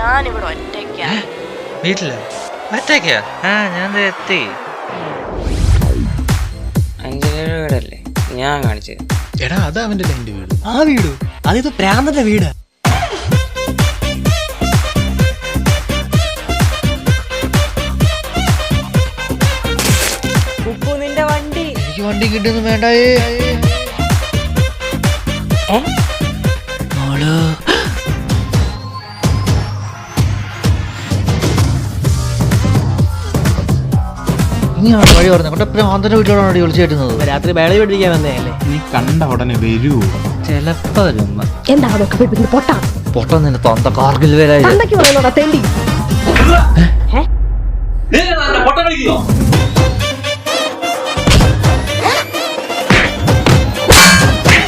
ഞാനിവിടെ ഒറ്റയ്ക്കാ. വീട്ടില് ഒറ്റയ്ക്കാ? ഞാൻ എത്തി. അഞ്ചലിയുടെ വീടല്ലേ ഞാൻ കാണിച്ചത്? എടാ അത് അവന്റെ എന്റെ വീട്. ആ വീട് അതിത് പ്രാന്തന്റെ വീട്. നിന്റെ വണ്ടി. എനിക്ക് വണ്ടി കിട്ടുന്നു വേണ്ടായേ. മോള് ഇങ്ങനെയാണ് വഴി പറഞ്ഞത്. കൊണ്ട പ്രാന്തന്റെ വീട്ടിലോടാണ് വിളിച്ചു കേട്ടുന്നത്. രാത്രി വേള പിടിക്കാൻ വന്നതല്ലേ? നീ കണ്ട ഉടനെ വരൂ. ചെലപ്പോ എന്താ അതൊക്കെ പിടിപ്പിക്കുന്നത്? പൊട്ടാ പൊട്ട നിന്നെ തൊന്ത കാർഗിൽ വേലായി. തന്തയ്ക്ക് പറയുന്നോടാ തെണ്ടി.